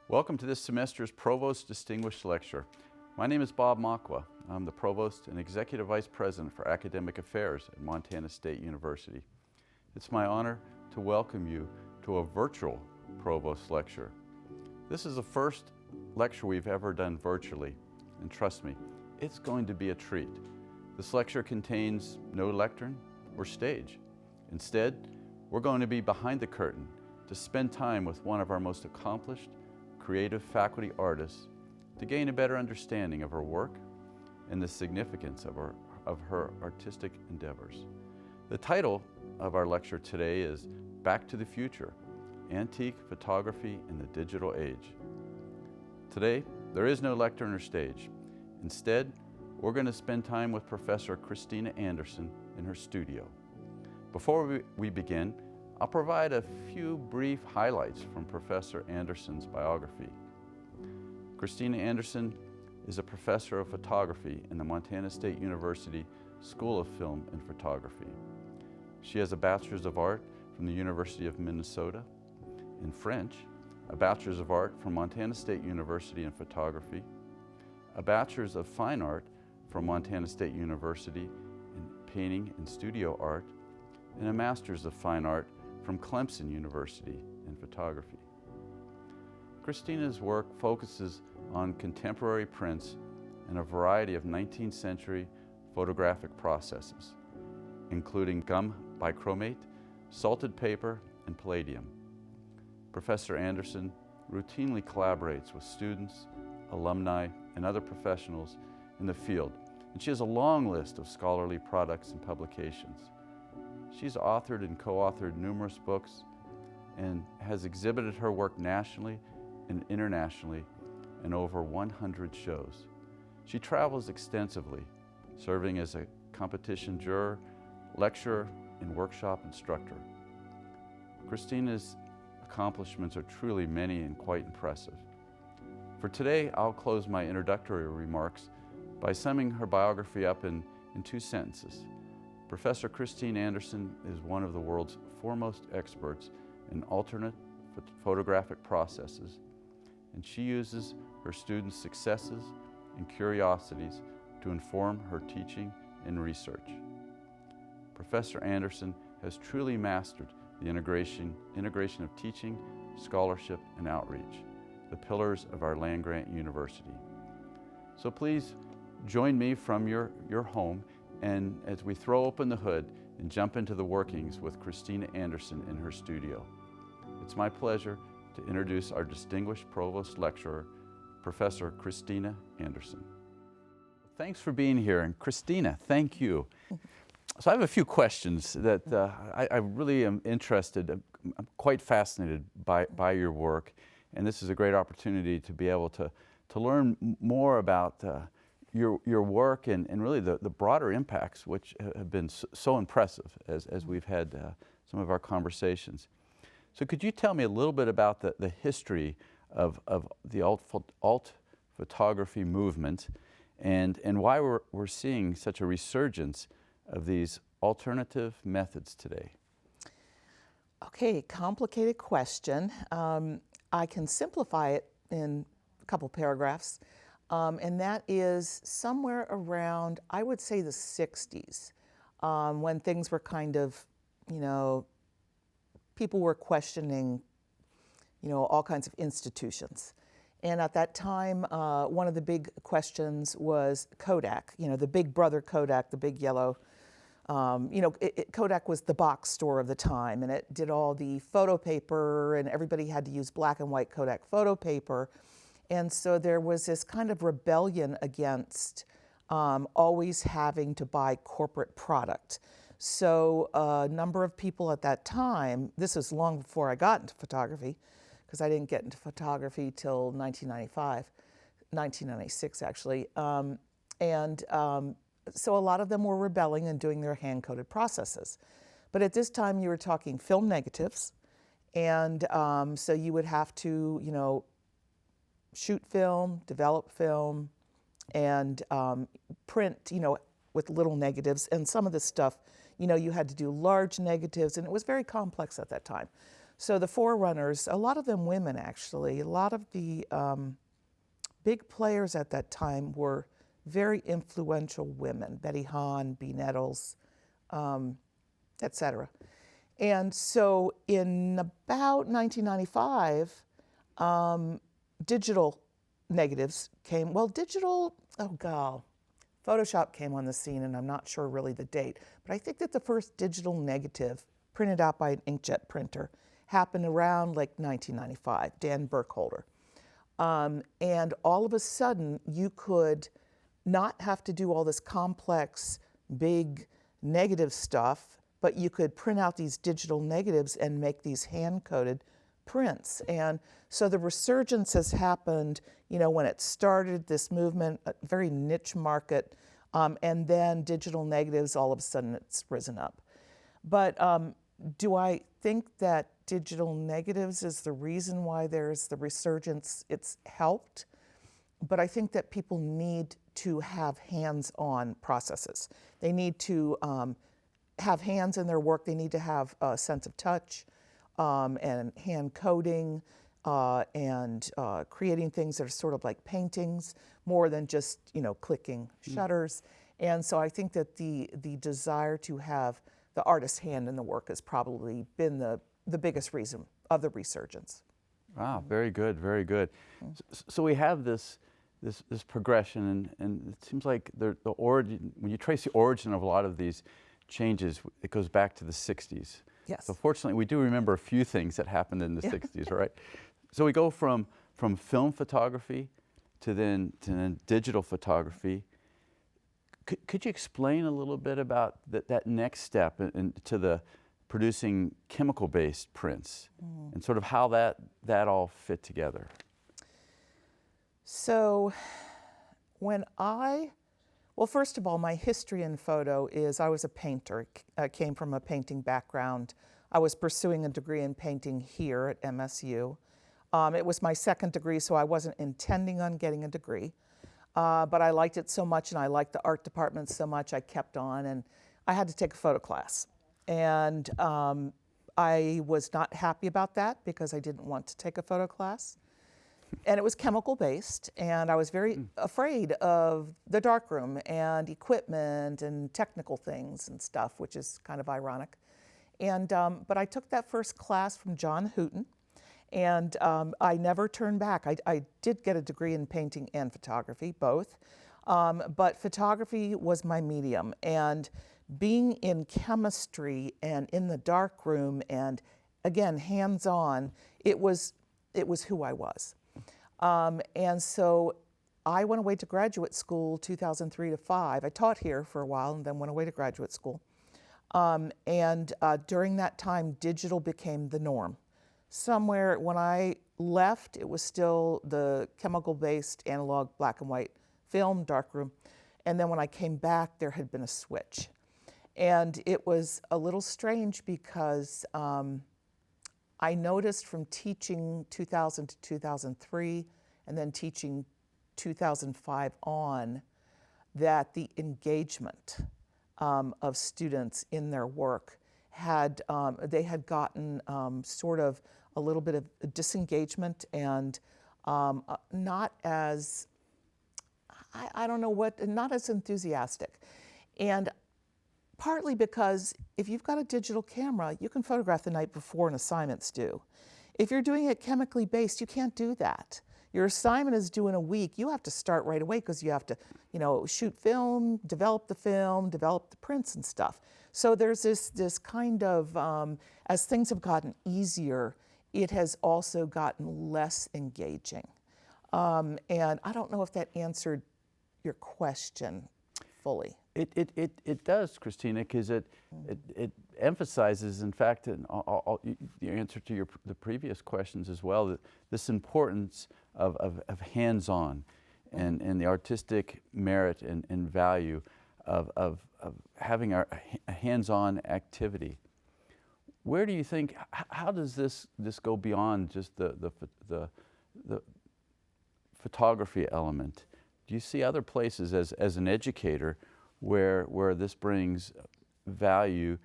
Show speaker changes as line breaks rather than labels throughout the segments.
Welcome to this semester's Provost Distinguished Lecture. My name is Bob Mokwa. I'm the Provost and Executive Vice President for Academic Affairs at Montana State University. It's my honor to welcome you to a virtual Provost Lecture. This is the first lecture we've ever done virtually, and trust me, it's going to be a treat. This lecture contains no lectern or stage. Instead, we're going to be behind the curtain to spend time with one of our most accomplished, creative faculty artists to gain a better understanding of her work and the significance of her artistic endeavors. The title of our lecture today is Back to the Future, Antique Photography in the Digital Age. Today, there is no lectern or stage. Instead, we're going to spend time with Professor Christina Anderson in her studio. Before we begin, I'll provide a few brief highlights from Professor Anderson's biography. Christina Anderson is a professor of photography in the Montana State University School of Film and Photography. She has a Bachelor's of Art from the University of Minnesota in French, a Bachelor's of Art from Montana State University in Photography, a Bachelor's of Fine Art from Montana State University in Painting and Studio Art, and a Master's of Fine Art from Clemson University in photography. Christina's work focuses on contemporary prints and a variety of 19th century photographic processes, including gum bichromate, salted paper, and palladium. Professor Anderson routinely collaborates with students, alumni, and other professionals in the field, and she has a long list of scholarly products and publications. She's authored and co-authored numerous books and has exhibited her work nationally and internationally in over 100 shows. She travels extensively, serving as a competition juror, lecturer, and workshop instructor. Christina's accomplishments are truly many and quite impressive. For today, I'll close my introductory remarks by summing her biography up in two sentences. Professor Christine Anderson is one of the world's foremost experts in alternate photographic processes, and she uses her students' successes and curiosities to inform her teaching and research. Professor Anderson has truly mastered the integration of teaching, scholarship, and outreach, the pillars of our land-grant university. So please join me from your home and as we throw open the hood and jump into the workings with Christina Anderson in her studio. It's my pleasure to introduce our distinguished Provost Lecturer, Professor Christina Anderson. Thanks for being here, and Christina, thank you. So I have a few questions that I really am interested, I'm quite fascinated by your work, and this is a great opportunity to be able to learn more about your work and really the broader impacts which have been so impressive as we've had some of our conversations. So could you tell me a little bit about the history of the alt photography movement and why we're seeing such a resurgence of these alternative methods today?
Okay, complicated question. I can simplify it in a couple paragraphs. And that is somewhere around, I would say, the 60s, when things were kind of, people were questioning, all kinds of institutions. And at that time, one of the big questions was Kodak, the big brother Kodak, the big yellow. Kodak was the box store of the time, and it did all the photo paper, and everybody had to use black and white Kodak photo paper. And so there was this kind of rebellion against always having to buy corporate product. So a number of people at that time, this was long before I got into photography, because I didn't get into photography till 1996 actually. So a lot of them were rebelling and doing their hand-coded processes. But at this time you were talking film negatives, and so you would have to, shoot film, develop film, and print, with little negatives. And some of this stuff, you had to do large negatives, and it was very complex at that time. So the forerunners, a lot of them women actually, a lot of the big players at that time were very influential women, Betty Hahn, Bea Nettles, etc. And so in about 1995, digital negatives came, Photoshop came on the scene, and I'm not sure really the date, but I think that the first digital negative printed out by an inkjet printer happened around like 1995, Dan Burkholder. And all of a sudden, you could not have to do all this complex, big negative stuff, but you could print out these digital negatives and make these hand-coded prints. And so the resurgence has happened, when it started, this movement, a very niche market, and then digital negatives, all of a sudden it's risen up. But do I think that digital negatives is the reason why there's the resurgence? It's helped, but I think that people need to have hands-on processes. They need to have hands in their work. They need to have a sense of touch and hand coding and creating things that are sort of like paintings, more than just clicking shutters. And so I think that the desire to have the artist's hand in the work has probably been the biggest reason of the resurgence.
Wow, very good, very good. So we have this progression, and it seems like the origin, when you trace the origin of a lot of these changes, it goes back to the 60s.
Yes.
So fortunately, we do remember a few things that happened in the 60s, right? So we go from film photography to then digital photography. Could you explain a little bit about that next step into the producing chemical-based prints and sort of how that all fit together?
So well, first of all, my history in photo is I was a painter. I came from a painting background. I was pursuing a degree in painting here at MSU. It was my second degree, so I wasn't intending on getting a degree. But I liked it so much, and I liked the art department so much, I kept on, and I had to take a photo class. And I was not happy about that because I didn't want to take a photo class. And it was chemical-based, and I was very afraid of the darkroom and equipment and technical things and stuff, which is kind of ironic. And but I took that first class from John Hooton, and I never turned back. I did get a degree in painting and photography, both, but photography was my medium. And being in chemistry and in the darkroom and, again, hands-on, it was who I was. And so I went away to graduate school 2003 to 5. I taught here for a while and then went away to graduate school. And during that time, digital became the norm. Somewhere when I left, it was still the chemical-based analog black and white film darkroom. And then when I came back, there had been a switch. And it was a little strange because I noticed from teaching 2000 to 2003 and then teaching 2005 on that the engagement of students in their work they had gotten sort of a little bit of disengagement and not as, I don't know what, not as enthusiastic. And partly because if you've got a digital camera, you can photograph the night before an assignment's due. If you're doing it chemically based, you can't do that. Your assignment is due in a week. You have to start right away because you have to, shoot film, develop the prints and stuff. So there's this kind of, as things have gotten easier, it has also gotten less engaging. And I don't know if that answered your question fully.
It does, Christina, because it emphasizes, in fact, the answer to the previous questions as well, that this importance of hands-on and the artistic merit and value of having a hands-on activity. Where do you think, how does this go beyond just the photography element? Do you see other places as an educator where this brings value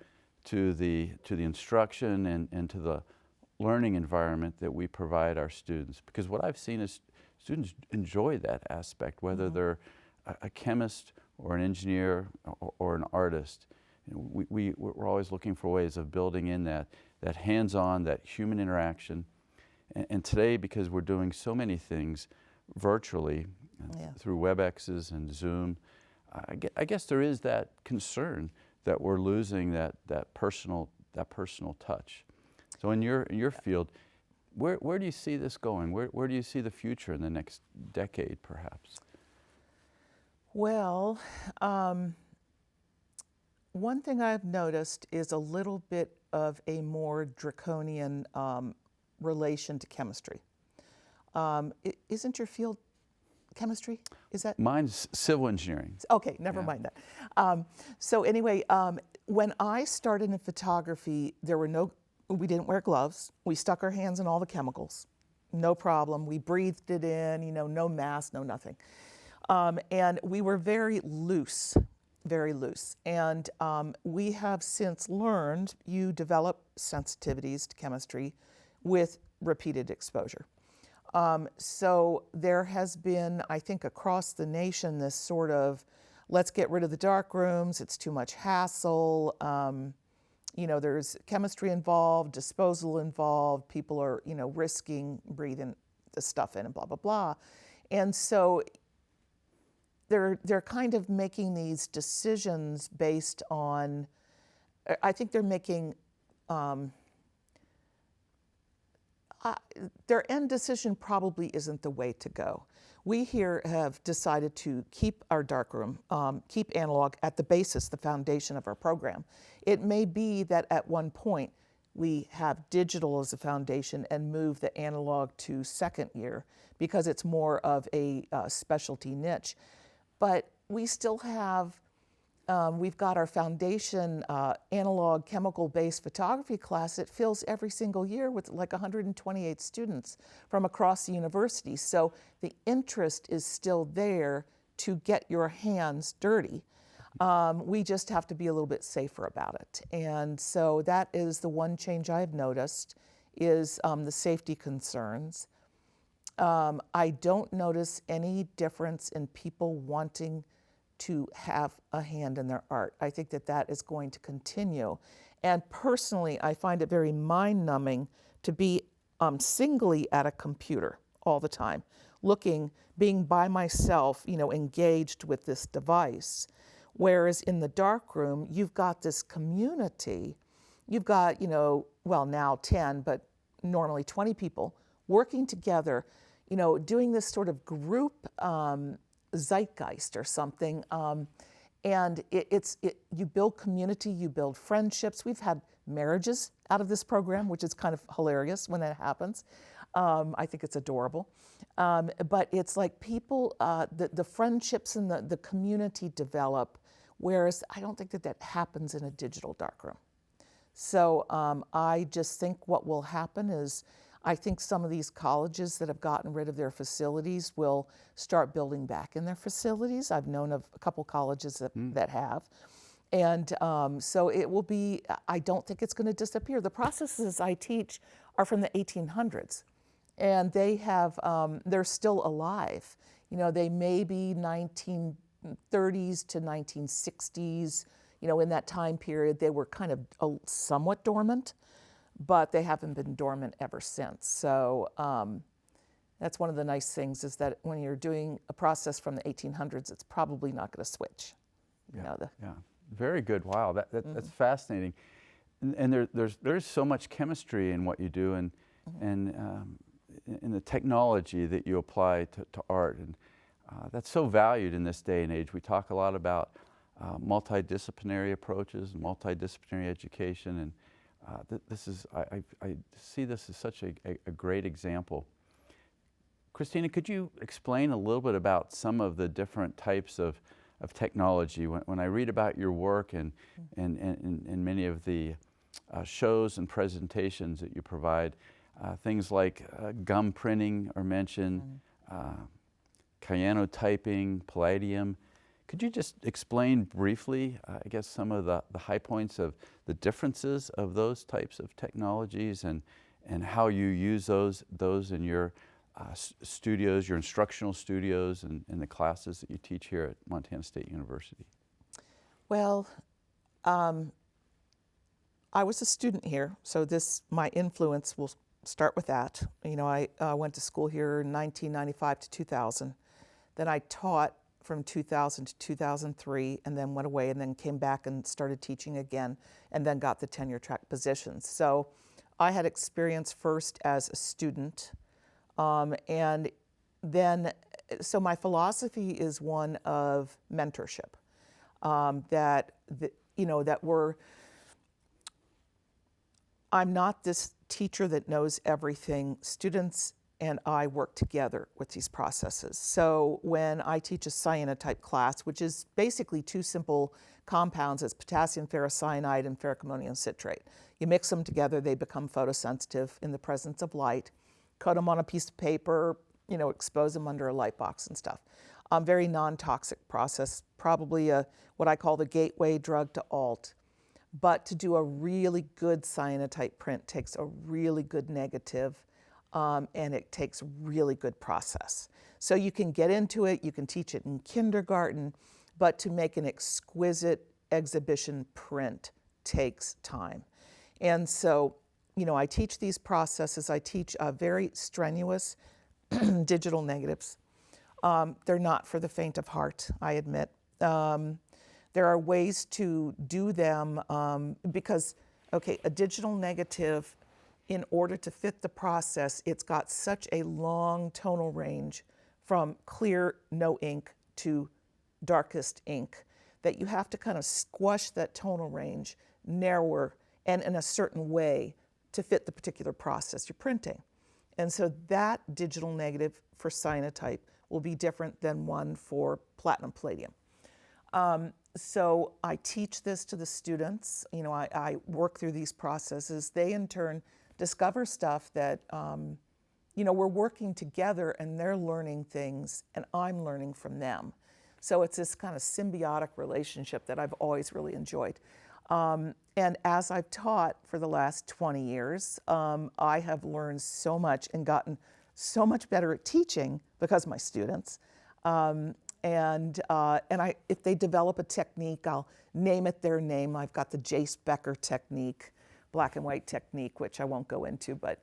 to the instruction and to the learning environment that we provide our students. Because what I've seen is students enjoy that aspect, whether they're a chemist or an engineer or an artist. You know, we're always looking for ways of building in that hands-on, that human interaction. And today, because we're doing so many things virtually, through WebExes and Zoom, I guess there is that concern that we're losing that personal touch. So in your field, where do you see this going? Where do you see the future in the next decade, perhaps?
Well, one thing I've noticed is a little bit of a more draconian relation to chemistry. Isn't your field chemistry? Is that?
Mine's civil engineering.
Okay, never mind that. So anyway, when I started in photography, we didn't wear gloves. We stuck our hands in all the chemicals, no problem. We breathed it in, you know, no mask, no nothing. And we were very loose. And we have since learned you develop sensitivities to chemistry with repeated exposure. So there has been, I think, across the nation, this sort of, let's get rid of the dark rooms, it's too much hassle. You know, there's chemistry involved, disposal involved, people are, you know, risking breathing the stuff in and blah, blah, blah. And so they're kind of making these decisions based on, I think they're making, their end decision probably isn't the way to go. We here have decided to keep our darkroom, keep analog at the basis, the foundation of our program. It may be that at one point we have digital as a foundation and move the analog to second year because it's more of a specialty niche. But we still have, we've got our foundation analog chemical-based photography class. It fills every single year with like 128 students from across the university. So the interest is still there to get your hands dirty. We just have to be a little bit safer about it. And so that is the one change I've noticed is the safety concerns. I don't notice any difference in people wanting to have a hand in their art. I think that is going to continue. And personally, I find it very mind-numbing to be singly at a computer all the time, being by myself, you know, engaged with this device. Whereas in the darkroom, you've got this community. You've got, you know, well, now 10, but normally 20 people working together, you know, doing this sort of group zeitgeist or something. And you build community, you build friendships. We've had marriages out of this program, which is kind of hilarious when that happens. I think it's adorable. But it's like people, the friendships and the community develop, whereas I don't think that happens in a digital darkroom. So I just think what will happen is, I think some of these colleges that have gotten rid of their facilities will start building back in their facilities. I've known of a couple colleges that have. And so it will be, I don't think it's going to disappear. The processes I teach are from the 1800s. And they have, they're still alive. You know, they may be 1930s to 1960s. You know, in that time period, they were kind of somewhat dormant, but they haven't been dormant ever since. So that's one of the nice things is that when you're doing a process from the 1800s, it's probably not going to switch. You know,
Very good. Wow, that's fascinating. And there's so much chemistry in what you do, and in the technology that you apply to art, and that's so valued in this day and age. We talk a lot about multidisciplinary approaches and multidisciplinary education, and this is, I see this as such a great example. Christina, could you explain a little bit about some of the different types of technology? When I read about your work and many of the shows and presentations that you provide, things like gum printing are mentioned, cyanotyping, palladium. Could you just explain briefly, I guess, some of the high points of the differences of those types of technologies and and how you use those in your studios, your instructional studios, and the classes that you teach here at Montana State University?
Well, I was a student here, so my influence will start with that. You know, I went to school here in 1995 to 2000. Then I taught from 2000 to 2003, and then went away, and then came back and started teaching again, and then got the tenure track positions. So I had experience first as a student, and then, so my philosophy is one of mentorship, I'm not this teacher that knows everything. Students and I work together with these processes. So when I teach a cyanotype class, which is basically two simple compounds, it's potassium ferrocyanide and ferric ammonium citrate. You mix them together, they become photosensitive in the presence of light. Coat them on a piece of paper, expose them under a light box and stuff. Very non-toxic process, probably what I call the gateway drug to alt. But to do a really good cyanotype print takes a really good negative, and it takes really good process. So you can get into it, you can teach it in kindergarten, but to make an exquisite exhibition print takes time. And so, I teach these processes. I teach very strenuous digital negatives. They're not for the faint of heart, I admit. There are ways to do them because, a digital negative, in order to fit the process, it's got such a long tonal range from clear, no ink to darkest ink that you have to kind of squash that tonal range narrower and in a certain way to fit the particular process you're printing. And so that digital negative for cyanotype will be different than one for platinum palladium. So I teach this to the students. I work through these processes. They in turn discover stuff that, we're working together, and they're learning things and I'm learning from them. So it's this kind of symbiotic relationship that I've always really enjoyed. And as I've taught for the last 20 years, I have learned so much and gotten so much better at teaching because of my students. If they develop a technique, I'll name it their name. I've got the Jace Becker technique, black and white technique, which I won't go into, but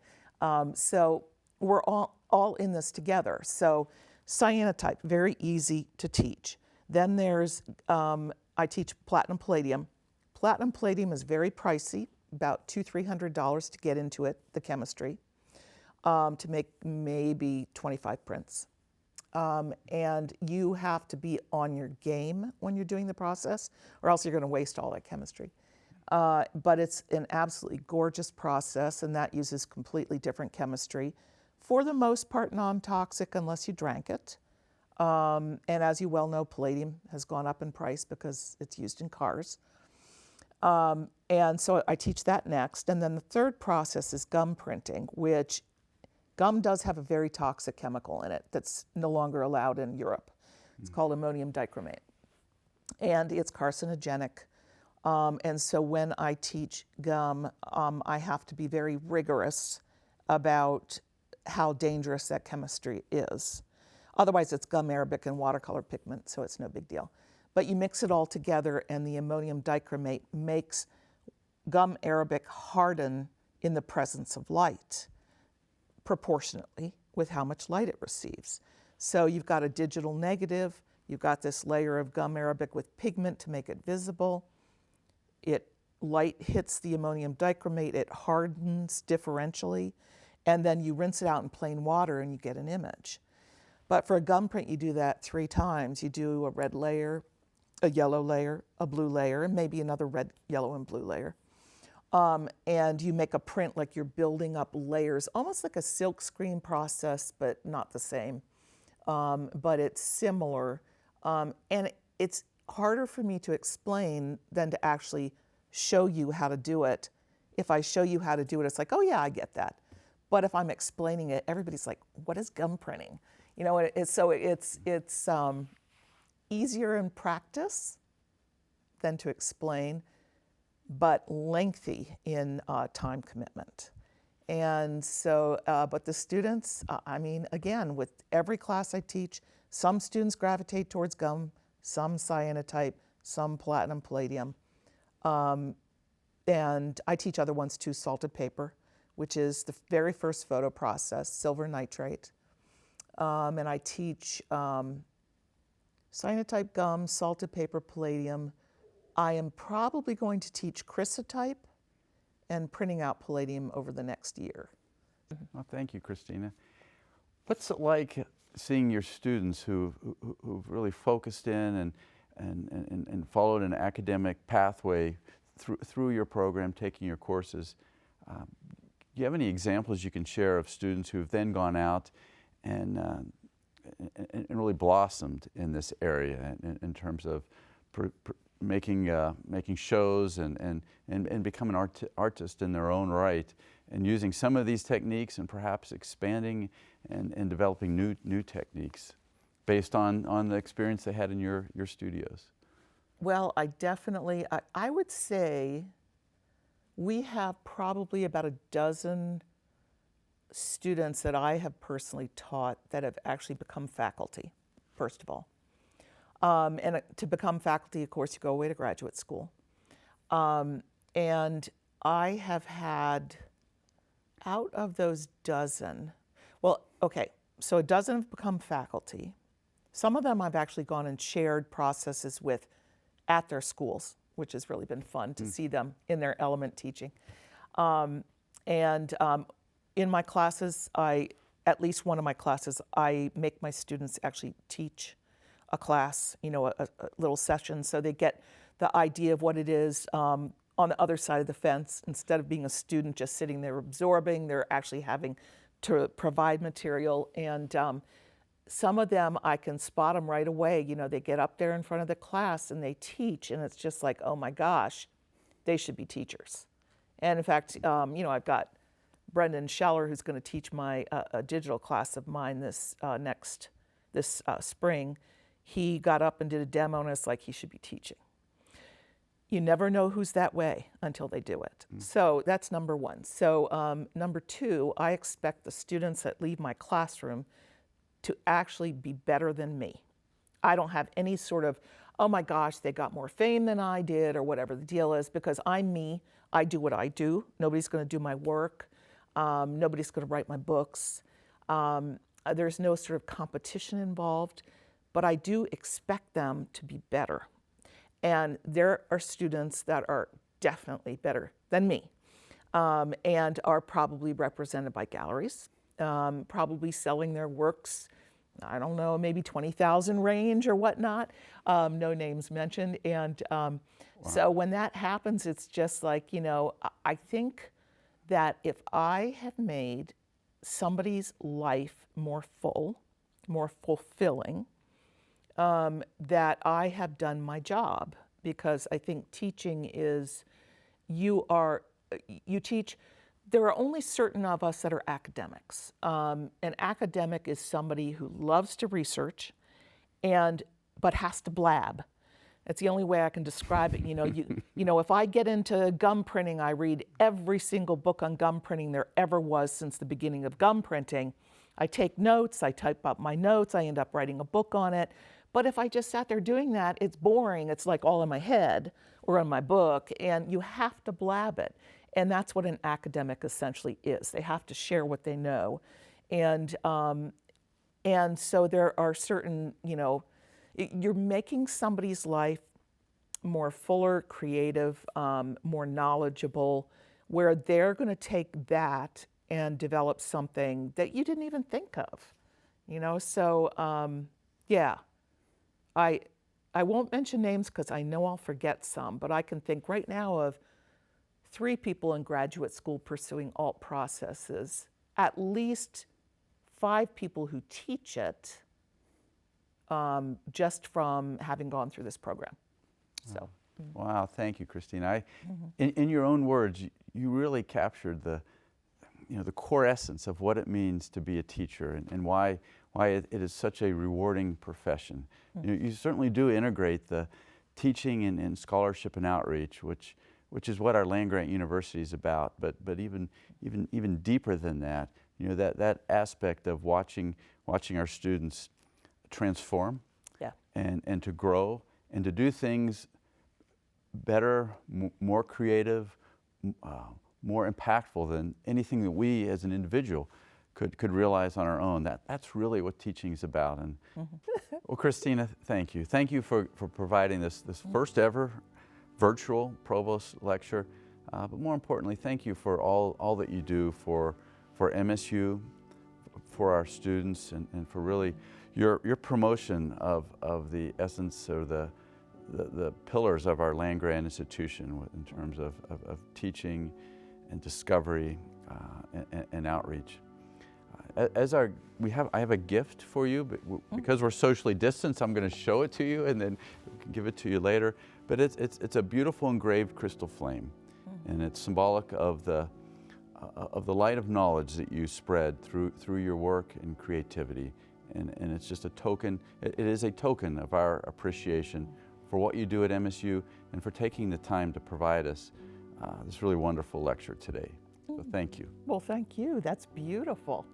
so we're all in this together. So cyanotype, very easy to teach. Then there's, I teach platinum palladium. Platinum palladium is very pricey, about $200-300 to get into it, the chemistry, to make maybe 25 prints. And you have to be on your game when you're doing the process, or else you're going to waste all that chemistry. But it's an absolutely gorgeous process, and that uses completely different chemistry. For the most part, non-toxic unless you drank it. And as you well know, palladium has gone up in price because it's used in cars. And so I teach that next. And then the third process is gum printing, which gum does have a very toxic chemical in it that's no longer allowed in Europe. It's called ammonium dichromate, and it's carcinogenic. And so when I teach gum, I have to be very rigorous about how dangerous that chemistry is. Otherwise, it's gum arabic and watercolor pigment, so it's no big deal. But you mix it all together, and the ammonium dichromate makes gum arabic harden in the presence of light, proportionately with how much light it receives. So you've got a digital negative, you've got this layer of gum arabic with pigment to make it visible. Light hits the ammonium dichromate, it hardens differentially, and then you rinse it out in plain water and you get an image. But for a gum print, you do that 3 times. You do a red layer, a yellow layer, a blue layer, and maybe another red, yellow, and blue layer. And you make a print like you're building up layers, almost like a silk screen process, but not the same. But it's similar. And it's harder for me to explain than to actually show you how to do it. If I show you how to do it, it's like, oh yeah, I get that. But if I'm explaining it, everybody's like, what is gum printing? It's easier in practice than to explain, but lengthy in time commitment. And so, but the students, I mean, again, with every class I teach, some students gravitate towards gum, some cyanotype, some platinum palladium. And I teach other ones too, salted paper, which is the very first photo process, silver nitrate. And I teach cyanotype gum, salted paper, palladium. I am probably going to teach chrysotype and printing out palladium over the next year.
Well, thank you, Christina. What's it like seeing your students who've really focused in and followed an academic pathway through your program, taking your courses? Do you have any examples you can share of students who've then gone out and really blossomed in this area in terms of making shows and becoming artists in their own right, and using some of these techniques and perhaps expanding and developing new techniques based on the experience they had in your studios?
Well, I would say we have probably about a dozen students that I have personally taught that have actually become faculty, first of all. And to become faculty, of course, you go away to graduate school. And I have had, out of those dozen, well, okay, so a dozen have become faculty. Some of them I've actually gone and shared processes with at their schools, which has really been fun to see them in their element teaching. In my classes, at least one of my classes, I make my students actually teach a class, a little session, so they get the idea of what it is on the other side of the fence. Instead of being a student just sitting there absorbing, they're actually having to provide material. And some of them, I can spot them right away. They get up there in front of the class and they teach, and it's just like, oh my gosh, they should be teachers. And in fact, I've got Brendan Scheller, who's going to teach my a digital class of mine this spring. He got up and did a demo, and it's like he should be teaching. You never know who's that way until they do it. So that's number one. So number two, I expect the students that leave my classroom to actually be better than me. I don't have any sort of, oh my gosh, they got more fame than I did, or whatever the deal is, because I'm me. I do what I do. Nobody's going to do my work. Nobody's going to write my books. There's no sort of competition involved, but I do expect them to be better. And there are students that are definitely better than me, and are probably represented by galleries, probably selling their works, I don't know, maybe 20,000 range or whatnot, no names mentioned. And wow. So when that happens, it's just like, I think that if I have made somebody's life more full, more fulfilling, that I have done my job. Because I think teaching is, you teach, there are only certain of us that are academics. An academic is somebody who loves to research but has to blab. It's the only way I can describe it. If I get into gum printing, I read every single book on gum printing there ever was since the beginning of gum printing. I take notes, I type up my notes, I end up writing a book on it. But if I just sat there doing that, it's boring. It's like all in my head or in my book, and you have to blab it. And that's what an academic essentially is. They have to share what they know. And so there are certain, you're making somebody's life more fuller, creative, more knowledgeable, where they're going to take that and develop something that you didn't even think of, So, yeah. I won't mention names because I know I'll forget some, but I can think right now of 3 people in graduate school pursuing alt processes, at least 5 people who teach it, just from having gone through this program. So.
Wow, thank you, Christina. In your own words, you really captured the core essence of what it means to be a teacher and why it is such a rewarding profession. You certainly do integrate the teaching and scholarship and outreach, which which is what our land-grant university is about, but even deeper than that, you know, that aspect of watching our students transform,
Yeah.
and to grow and to do things better, more creative, more impactful than anything that we as an individual could realize on our own. That's really what teaching is about. And well, Christina, thank you. Thank you for providing this first ever virtual Provost lecture. But more importantly, thank you for all that you do for MSU, for our students, and for really your promotion of the essence or the pillars of our land-grant institution in terms of teaching and discovery and outreach. I have a gift for you, but because we're socially distanced, I'm going to show it to you and then give it to you later. But it's a beautiful engraved crystal flame, and it's symbolic of the light of knowledge that you spread through your work and creativity, and it's just a token. It is a token of our appreciation for what you do at MSU and for taking the time to provide us this really wonderful lecture today. So thank you.
Well, thank you. That's beautiful.